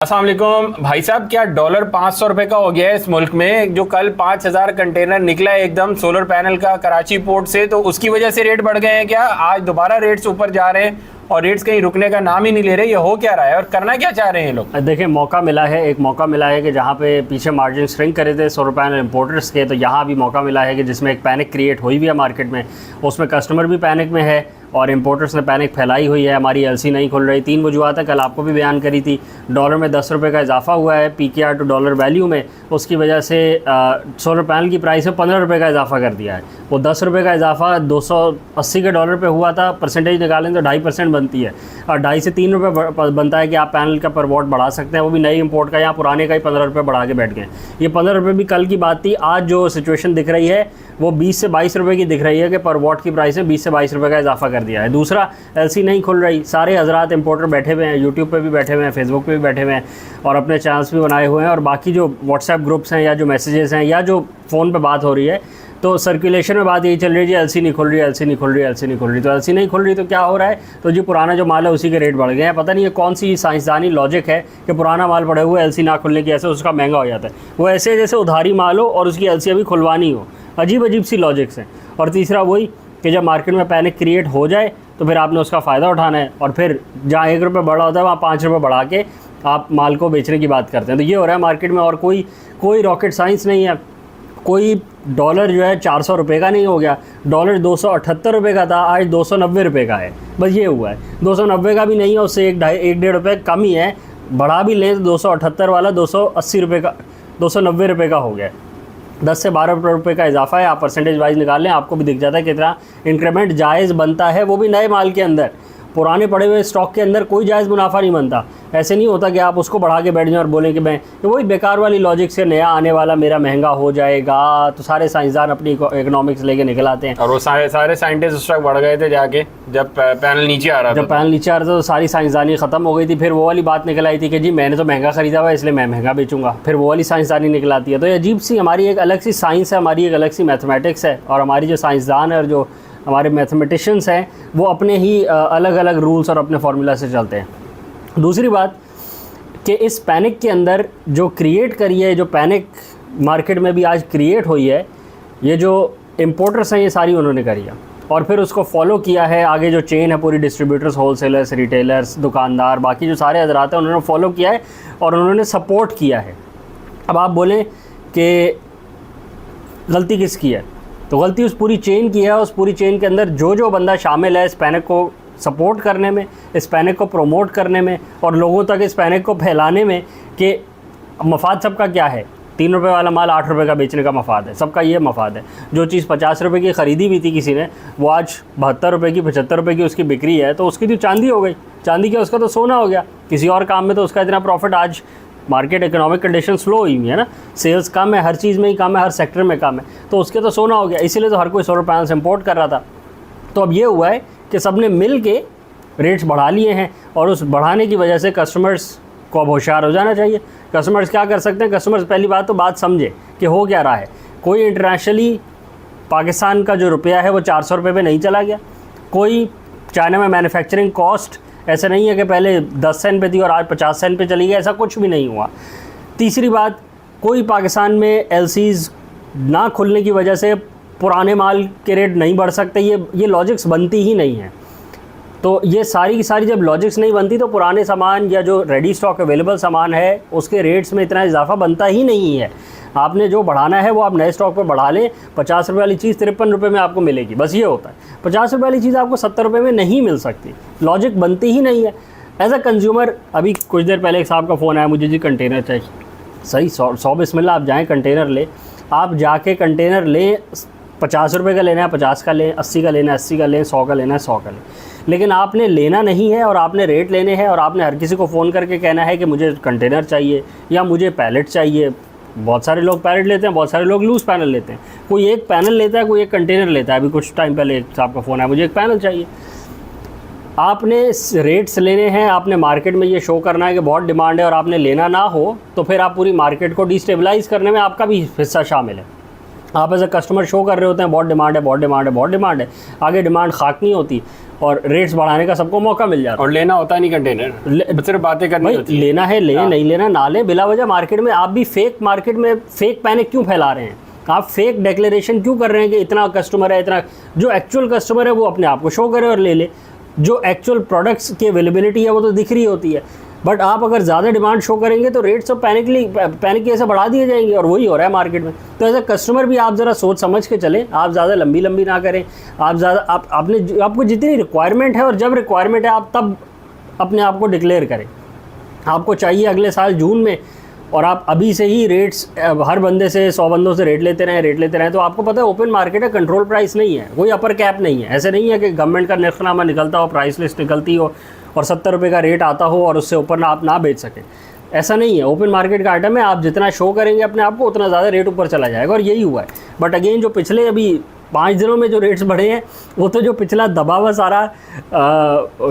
अस्सलाम वालेकुम भाई साहब, क्या डॉलर 500 रुपए का हो गया है इस मुल्क में? जो कल 5000 कंटेनर निकला है एकदम सोलर पैनल का कराची पोर्ट से, तो उसकी वजह से रेट बढ़ गए हैं क्या? आज दोबारा रेट्स ऊपर जा रहे हैं और रेट्स कहीं रुकने का नाम ही नहीं ले रहे। ये हो क्या रहा है और करना क्या चाह रहे हैं ये लोग? देखिए, मौका मिला है, एक मौका मिला है कि जहाँ पे पीछे मार्जिन श्रिंक करे थे सोलर पैनल इंपोर्टर्स के, तो यहाँ भी मौका मिला है कि जिसमें एक पैनिक क्रिएट हुई भी है मार्केट में। उसमें कस्टमर भी पैनिक में है और इंपोर्टर्स ने पैनिक फैलाई हुई है। हमारी एलसी नहीं खुल रही। 3 वजूहत है, कल आपको भी बयान करी थी। डॉलर में 10 रुपये का इजाफा हुआ है पीकेआर टू डॉलर वैल्यू में, उसकी वजह से सोलर पैनल की प्राइस में 15 रुपये का इजाफा कर दिया है। वो 10 रुपये का इजाफा 280 के डॉलर पे हुआ था। परसेंटेज निकालें तो 2.5% बनती है और 2.5 से 3 रुपये बनता है कि आप पैनल का पर वॉट बढ़ा सकते हैं, वो भी नई इंपोर्ट का। यहाँ पुराने का ही 15 रुपये बढ़ा के बैठ गए। ये 15 रुपये भी कल की बात थी। आज जो सिचुएशन दिख रही है वो 20 से 22 रुपये की दिख रही है कि पर वॉट की प्राइस में 20 से 22 रुपये का इजाफा कर दिया है। दूसरा, एलसी नहीं खुल रही। सारे हजरात इंपोर्टर बैठे हुए हैं, यूट्यूब पे भी बैठे हुए हैं, फेसबुक पे भी बैठे हुए हैं और अपने चैनल्स भी बनाए हुए हैं। और बाकी जो व्हाट्सएप ग्रुप्स हैं या जो मैसेजेस हैं या जो फ़ोन पे बात हो रही है, तो सर्कुलेशन में बात यही चल रही है जी एलसी नहीं खुल रही, एलसी नहीं खुल रही, एलसी नहीं खुल रही। तो एलसी नहीं खुल रही तो क्या हो रहा है? तो जी पुराना जो माल है उसी के रेट बढ़ गए हैं। पता नहीं ये कौन सी साइंसदानी लॉजिक है कि पुराना माल पड़े हुए एलसी ना खुलने की ऐसे उसका महंगा हो जाता है। वो ऐसे जैसे उधारी माल हो और उसकी एलसी अभी खुलवानी हो। अजीब अजीब सी लॉजिक्स हैं। और तीसरा वही कि जब मार्केट में पैनिक क्रिएट हो जाए तो फिर आपने उसका फ़ायदा उठाना है और फिर जहाँ 1 रुपये बढ़ा होता है वहाँ 5 रुपये बढ़ा के आप माल को बेचने की बात करते हैं। तो ये हो रहा है मार्केट में और कोई रॉकेट साइंस नहीं है। कोई डॉलर जो है 400 रुपये का नहीं हो गया। डॉलर 278 रुपये का था, आज 290 रुपये का है। बस ये हुआ है। 290 का भी नहीं है, उससे 1-1.5 रुपये कम ही है। बढ़ा भी लें तो 278 वाला 280 रुपये का 290 रुपये का हो गया। 10 से 12 रुपये का इजाफा है। आप परसेंटेज वाइज निकाल लें, आपको भी दिख जाता है कितना इंक्रीमेंट जायज़ बनता है, वो भी नए माल के अंदर। पुराने पड़े हुए स्टॉक के अंदर कोई जायज़ मुनाफा नहीं बनता। ऐसे नहीं होता कि आप उसको बढ़ा के बैठ जाएं और बोलें कि मैं वही बेकार वाली लॉजिक से नया आने वाला मेरा महंगा हो जाएगा। तो सारे साइंसदान अपनी इकोनॉमिक्स लेके निकल आते हैं और वो सारे साइंटिस्ट उस वक्त बढ़ गए थे जाके जब पैनल नीचे आ रहा था। जब पैनल नीचे आ रहा था तो सारी साइंसदानी ख़त्म हो गई थी। फिर वो वाली बात निकल आई थी कि जी मैंने तो महंगा ख़रीदा हुआ इसलिए मैं महंगा बेचूंगा। फिर वो वाली साइंसदानी निकल आती है। तो ये अजीब सी हमारी एक अलग सी साइंस है, हमारी एक अलग सी मैथमेटिक्स है और हमारी जो साइंसदान है और जो हमारे मैथमेटिशियंस हैं वो अपने ही अलग अलग रूल्स और अपने फार्मूला से चलते हैं। दूसरी बात कि इस पैनिक के अंदर जो क्रिएट करी है, जो पैनिक मार्केट में भी आज क्रिएट हुई है, ये जो इंपोर्टर्स हैं ये सारी उन्होंने करी है और फिर उसको फॉलो किया है। आगे जो चेन है पूरी, डिस्ट्रीब्यूटर्स, होलसेलर्स, रिटेलर्स, दुकानदार, बाकी जो सारे हजरात हैं उन्होंने फॉलो किया है और उन्होंने सपोर्ट किया है। अब आप बोलें कि गलती किसकी है, तो गलती उस पूरी चेन की है। उस पूरी चेन के अंदर जो बंदा शामिल है इस पैनिक को सपोर्ट करने में, इस पैनिक को प्रमोट करने में और लोगों तक इस पैनिक को फैलाने में कि मफाद सबका क्या है। 3 रुपये वाला माल 8 रुपये का बेचने का मफाद है, सबका ये मफाद है। जो चीज़ 50 रुपये की ख़रीदी भी थी किसी ने, वो आज 72 रुपये की, 75 रुपये की उसकी बिक्री है, तो उसकी तो चांदी हो गई। चांदी क्या, उसका तो सोना हो गया। किसी और काम में तो उसका इतना प्रॉफिट, आज मार्केट इकोनॉमिक कंडीशन स्लो हुई है ना, सेल्स कम है, हर चीज़ में ही कम है, हर सेक्टर में कम है, तो उसके तो सोना हो गया। इसीलिए तो हर कोई सोलर पैनल्स इंपोर्ट कर रहा था। तो अब ये हुआ है कि सब ने मिल के रेट्स बढ़ा लिए हैं और उस बढ़ाने की वजह से कस्टमर्स को अब होशियार हो जाना चाहिए। कस्टमर्स क्या कर सकते हैं? कस्टमर्स पहली बात तो बात समझे कि हो क्या रहा है। कोई इंटरनेशनली पाकिस्तान का जो रुपया है वो 400 रुपये पे नहीं चला गया। कोई चाइना में मैन्युफैक्चरिंग कॉस्ट ऐसा नहीं है कि पहले 10 सेंट पे थी और आज 50 सेंट पे चली गई, ऐसा कुछ भी नहीं हुआ। तीसरी बात, कोई पाकिस्तान में एलसीज़ ना खुलने की वजह से पुराने माल के रेट नहीं बढ़ सकते। ये लॉजिक्स बनती ही नहीं है। तो ये सारी की सारी जब लॉजिक्स नहीं बनती तो पुराने सामान या जो रेडी स्टॉक अवेलेबल सामान है उसके रेट्स में इतना इजाफा बनता ही नहीं है। आपने जो बढ़ाना है वो आप नए स्टॉक पे बढ़ा लें। 50 रुपये वाली चीज़ 53 रुपये में आपको मिलेगी, बस ये होता है। 50 रुपये वाली चीज़ आपको 70 रुपये में नहीं मिल सकती। लॉजिक बनती ही नहीं है। एज अ कंज्यूमर, अभी कुछ देर पहले एक साहब का फ़ोन आया, मुझे जी कंटेनर चाहिए। सही 100 बिस्मिल्लाह, आप जाएँ कंटेनर ले, आप जाके कंटेनर लें। 50 रुपये का लेना है 50 का लें, 80 का लेना है 80 का लें, 100 का लेना है 100 का लें। लेकिन आपने लेना नहीं है और आपने रेट लेने हैं और आपने हर किसी को फ़ोन करके कहना है कि मुझे कंटेनर चाहिए या मुझे पैलेट चाहिए। बहुत सारे लोग पैलेट लेते हैं, बहुत सारे लोग लूज़ पैनल लेते हैं। कोई एक पैनल लेता है, कोई एक कंटेनर लेता है। अभी कुछ टाइम पहले एक साहब का फ़ोन आया, मुझे एक पैनल चाहिए। आपने रेट्स लेने हैं, आपने मार्केट में ये शो करना है कि बहुत डिमांड है और आपने लेना ना हो तो फिर आप पूरी मार्केट को डिस्टेबलाइज़ करने में आपका भी हिस्सा शामिल है। आप एज अ कस्टमर शो कर रहे होते हैं बहुत डिमांड है, बहुत डिमांड है, बहुत डिमांड है, आगे डिमांड खाक नहीं होती। और रेट्स बढ़ाने का सबको मौका मिल जाता है। और लेना होता नहीं कंटेनर, सिर्फ बातें करनी होती है। लेना है ले, नहीं लेना ना ले, बिला वजह मार्केट में आप भी फेक मार्केट में फेक पैनिक क्यों फैला रहे हैं? आप फेक डिक्लेरेशन क्यों कर रहे हैं कि इतना कस्टमर है, इतना? जो एक्चुअल कस्टमर है वो अपने आप को शो करे और ले ले। जो एक्चुअल प्रोडक्ट्स की अवेलेबिलिटी है वो तो दिख रही होती है, बट आप अगर ज़्यादा डिमांड शो करेंगे तो रेट्स तो पैनिक ऐसे बढ़ा दिए जाएंगे, और वही हो रहा है मार्केट में। तो एज अ कस्टमर भी आप ज़रा सोच समझ के चलें, आप ज़्यादा लंबी ना करें। आप ज़्यादा आपको जितनी रिक्वायरमेंट है और जब रिक्वायरमेंट है आप तब अपने आप को डिक्लेयर करें। आपको चाहिए अगले साल जून में, और आप अभी से ही रेट्स हर बंदे से 100 बंदों से रेट लेते रहें, तो आपको पता है ओपन मार्केट है, कंट्रोल प्राइस नहीं है, कोई अपर कैप नहीं है। ऐसे नहीं है कि गवर्नमेंट का निर्खनामा निकलता हो, प्राइस लिस्ट निकलती हो और 70 रुपये का रेट आता हो और उससे ऊपर आप ना बेच सकें। ऐसा नहीं है, ओपन मार्केट का आइटम है, आप जितना शो करेंगे अपने आप को उतना ज़्यादा रेट ऊपर चला जाएगा, और यही हुआ है। बट अगेन जो पिछले अभी 5 दिनों में जो रेट्स बढ़े हैं वो तो जो पिछला दबा हुआ सारा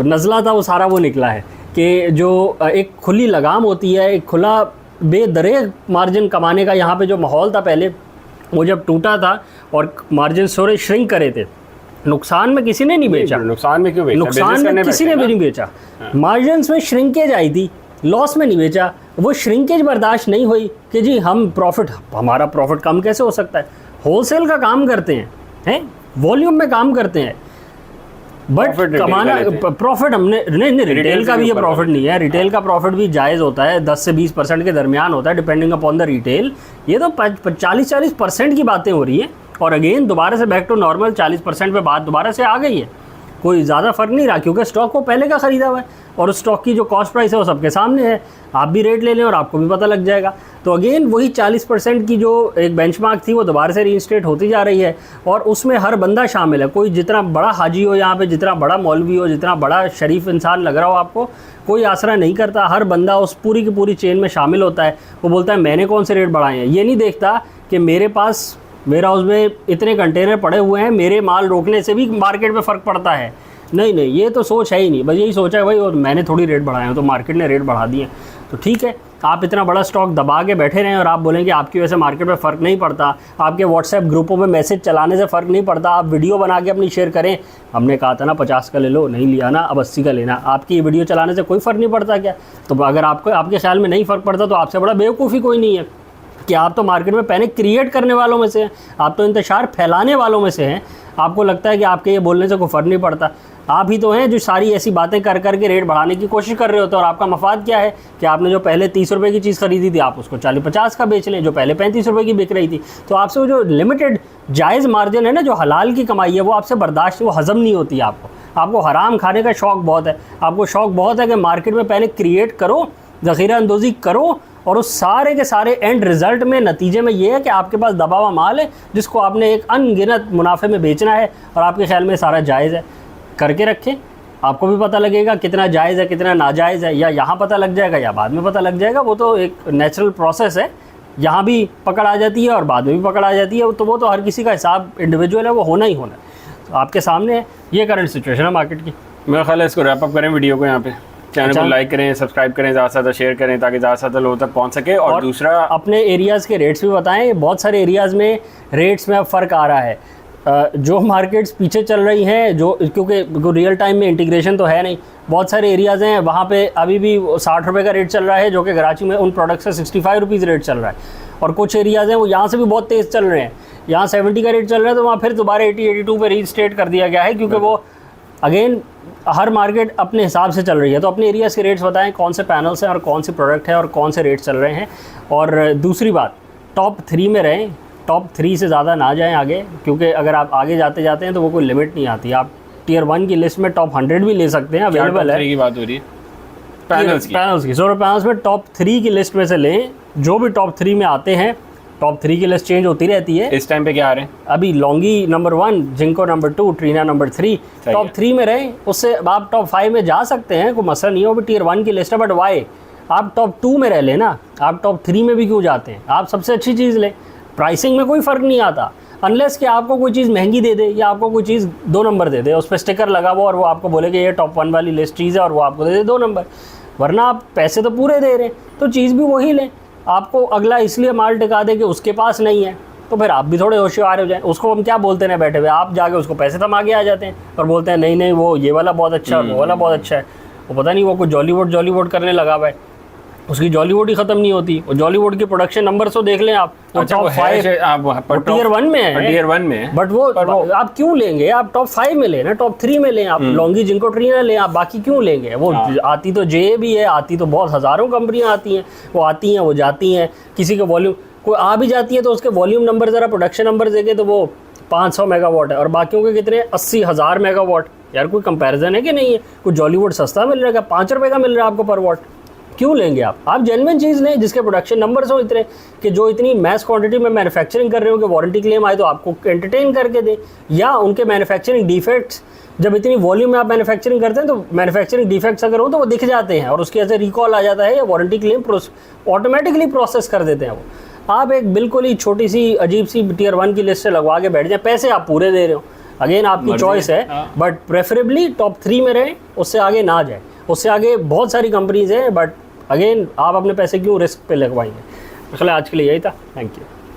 नज़ला था वो सारा वो निकला है कि जो एक खुली लगाम होती है, एक खुला बेदरेग मार्जिन कमाने का यहाँ पे जो माहौल था पहले, वो जब टूटा था और मार्जिन थोड़े श्रिंक करे थे, नुकसान में किसी ने नहीं बेचा। नुकसान में क्यों बेचा? नुकसान में किसी ने भी नहीं बेचा। मार्जिन्स में श्रिंकेज आई थी, लॉस में नहीं बेचा। वो श्रिंकेज बर्दाश्त नहीं हुई कि जी हमारा प्रॉफिट कम कैसे हो सकता है। होलसेल का काम करते हैं वॉल्यूम में काम करते हैं, बट कमाना प्रॉफिट हमने नहीं रिटेल का भी ये प्रॉफिट नहीं है। रिटेल का प्रॉफिट भी जायज़ होता है, 10 से 20% के दरमियान होता है डिपेंडिंग अपॉन द रिटेल। ये तो 40% की बातें हो रही है, और अगेन दोबारा से बैक टू नॉर्मल 40% पे बात दोबारा से आ गई है। कोई ज़्यादा फ़र्क नहीं रहा क्योंकि स्टॉक को पहले का ख़रीदा हुआ है और उस स्टॉक की जो कॉस्ट प्राइस है वो सबके सामने है। आप भी रेट ले लें और आपको भी पता लग जाएगा। तो अगेन वही 40% की जो एक बेंचमार्क थी वो दोबारा से रीइंस्टेट होती जा रही है, और उसमें हर बंदा शामिल है। कोई जितना बड़ा हाजी हो यहाँ पे, जितना बड़ा मौलवी हो, जितना बड़ा शरीफ इंसान लग रहा हो आपको, कोई आसरा नहीं करता। हर बंदा उस पूरी की पूरी चेन में शामिल होता है। वो बोलता है मैंने कौन से रेट बढ़ाए हैं, ये नहीं देखता कि मेरे पास वेयर हाउस में इतने कंटेनर पड़े हुए हैं, मेरे माल रोकने से भी मार्केट में फ़र्क पड़ता है। नहीं, ये तो सोच है ही नहीं। बस यही सोचा है भाई, और मैंने थोड़ी रेट बढ़ाए हैं तो मार्केट ने रेट बढ़ा दिए। तो ठीक है, आप इतना बड़ा स्टॉक दबा के बैठे रहें और आप बोलेंगे आपकी वजह से मार्केट में फ़र्क नहीं पड़ता, आपके व्हाट्सएप ग्रुपों में मैसेज चलाने से फ़र्क नहीं पड़ता, आप वीडियो बना के अपनी शेयर करें। हमने कहा था ना 50 का ले लो, नहीं लिया ना, अब 80 का लेना। आपकी वीडियो चलाने से कोई फ़र्क नहीं पड़ता क्या? तो अगर आपके ख्याल में नहीं फ़र्क पड़ता तो आपसे बड़ा बेवकूफ़ी कोई नहीं है कि आप तो मार्केट में पैनिक क्रिएट करने वालों में से हैं, आप तो इंतशार फैलाने वालों में से हैं। आपको लगता है कि आपके ये बोलने से कोई फ़र्क नहीं पड़ता। आप ही तो हैं जो सारी ऐसी बातें कर के रेट बढ़ाने की कोशिश कर रहे होते हैं, और आपका मफाद क्या है कि आपने जो पहले 30 रुपये की चीज़ खरीदी थी आप उसको 40-50 का बेच लें, जो पहले 35 रुपये की बिक रही थी। तो आपसे वो जो लिमिटेड जायज़ मार्जिन है ना, जो हलाल की कमाई है, वो आपसे बर्दाश्त, वो हज़म नहीं होती है आपको हराम खाने का शौक़ बहुत है। आपको शौक़ बहुत है कि मार्केट में पैनिक क्रिएट करो, ज़ख़ीरा अंदोज़ी करो, और उस सारे के सारे एंड रिज़ल्ट में नतीजे में ये है कि आपके पास दबा हुआ माल है जिसको आपने एक अनगिनत मुनाफे में बेचना है, और आपके ख्याल में सारा जायज़ है। करके रखें, आपको भी पता लगेगा कितना जायज़ है कितना नाजायज़ है, या यहाँ पता लग जाएगा या बाद में पता लग जाएगा। वो तो एक नेचुरल प्रोसेस है, यहाँ भी पकड़ आ जाती है और बाद में भी पकड़ आ जाती है। तो वो तो हर किसी का हिसाब इंडिविजुअल है, वो होना ही होना है। तो आपके सामने है ये करंट सिचुएशन है मार्केट की। मेरा ख्याल है इसको रैप अप करें वीडियो को यहाँ पे। चैनल को लाइक करें, सब्सक्राइब करें, ज़्यादा से ज़्यादा शेयर करें ताकि ज़्यादा से ज़्यादा लोगों तक पहुँच सके। और दूसरा, अपने एरियाज़ के रेट्स भी बताएं। बहुत सारे एरियाज़ में रेट्स में अब फ़र्क आ रहा है। जो मार्केट्स पीछे चल रही हैं, जो क्योंकि रियल टाइम में इंटीग्रेशन तो है नहीं, बहुत सारे एरियाज़ हैं वहाँ पे अभी भी 60 रुपये का रेट चल रहा है, जो कि कराची में उन प्रोडक्ट से 65 रुपीज़ रेट चल रहा है। और कुछ एरियाज़ हैं वो यहाँ से भी बहुत तेज़ चल रहे हैं, यहाँ 70 का रेट चल रहा है, तो वहाँ फिर दोबारा 80-82 पे रीस्टेट कर दिया गया है, क्योंकि वो अगेन हर मार्केट अपने हिसाब से चल रही है। तो अपने एरियाज़ के रेट्स बताएं, कौन से पैनल्स हैं और कौन सी प्रोडक्ट है और कौन से रेट चल रहे हैं। और दूसरी बात, टॉप 3 में रहें, टॉप 3 से ज़्यादा ना जाएं आगे, क्योंकि अगर आप आगे जाते हैं तो वो कोई लिमिट नहीं आती। आप टियर 1 की लिस्ट में टॉप 100 भी ले सकते हैं, अवेलेबल है। की बात हो रही है पैनल्स की। सो पैनल्स में टॉप 3 की लिस्ट में से लें, जो भी टॉप 3 में आते हैं। टॉप 3 की लिस्ट चेंज होती रहती है। इस टाइम पे क्या आ रहे हैं? अभी Longi number 1, Jinko number 2, Trina number 3। Top 3 में रहें, उससे आप टॉप 5 में जा सकते हैं, कोई मसला नहीं है, वो भी टियर 1 की लिस्ट है। बट वाई आप टॉप 2 में रह लेना, आप टॉप 3 में भी क्यों जाते हैं? आप सबसे अच्छी चीज़ लें, प्राइसिंग में कोई फ़र्क नहीं आता, अनलेस कि आपको कोई चीज़ महंगी दे दे या आपको कोई चीज़ 2 नंबर दे दे, उस पर स्टिकर लगा हुआ और वो आपको बोले कि ये टॉप 1 वाली लिस्ट चीज़ है और वो आपको दे दे 2 नंबर। वरना आप पैसे तो पूरे दे रहे हैं, तो चीज़ भी वही लें। आपको अगला इसलिए माल टिका दे कि उसके पास नहीं है, तो फिर आप भी थोड़े होशियार हो जाएं। उसको हम क्या बोलते हैं बैठे हुए, आप जाके उसको पैसे थमा के आ जाते हैं और बोलते हैं नहीं नहीं वो ये वाला बहुत अच्छा है, वो वाला बहुत अच्छा है। वो पता नहीं वो कुछ जॉलीवुड करने लगा हुआ है, उसकी जॉलीवुड ही खत्म नहीं होती। और जॉलीवुड के प्रोडक्शन नंबर्स तो देख लें आप, टॉप 5 टियर 1 में है, टियर 1 में है। बट वो आप क्यों लेंगे, आप टॉप 5 में लें ना, टॉप 3 में लें आप, लॉन्गी जिनको ट्रीना लें आप, बाकी क्यों लेंगे। वो आती तो जे भी है, आती तो बहुत हज़ारों कंपनियां आती हैं, वो आती हैं वो जाती हैं, किसी के वॉल्यूम कोई आ भी जाती है तो उसके वॉल्यूम नंबर ज़रा प्रोडक्शन नंबर देखे तो वो 500 मेगावाट है और बाकियों के कितने 80,000 मेगावाट। यार कोई कंपैरिजन है कि नहीं है। कुछ जॉलीवुड सस्ता मिल रहा है, 5 रुपये का मिल रहा है आपको पर वॉट, क्यों लेंगे आप जेन्युइन चीज़ लें जिसके प्रोडक्शन नंबर्स हो इतने कि जो इतनी मैस क्वांटिटी में मैन्युफैक्चरिंग कर रहे हो कि वारंटी क्लेम आए तो आपको एंटरटेन करके दें, या उनके मैन्युफैक्चरिंग डिफेक्ट्स जब इतनी वॉल्यूम में आप मैन्युफैक्चरिंग करते हैं तो मैन्युफैक्चरिंग डिफेक्ट्स अगर हो तो वो दिख जाते हैं और उसके ऐसे रिकॉल आ जाता है या वारंटी क्लेम ऑटोमेटिकली प्रोसेस कर देते हैं वो। आप एक बिल्कुल ही छोटी सी अजीब सी टियर 1 की लिस्ट से लगवा के बैठ जाए, पैसे आप पूरे दे रहे हो, अगेन आपकी चॉइस है, बट प्रेफरेबली टॉप 3 में रहें, उससे आगे ना जाए। उससे आगे बहुत सारी कंपनीज हैं बट अगेन आप अपने पैसे क्यों रिस्क पे लगवाएंगे। चलो आज के लिए यही था, थैंक यू।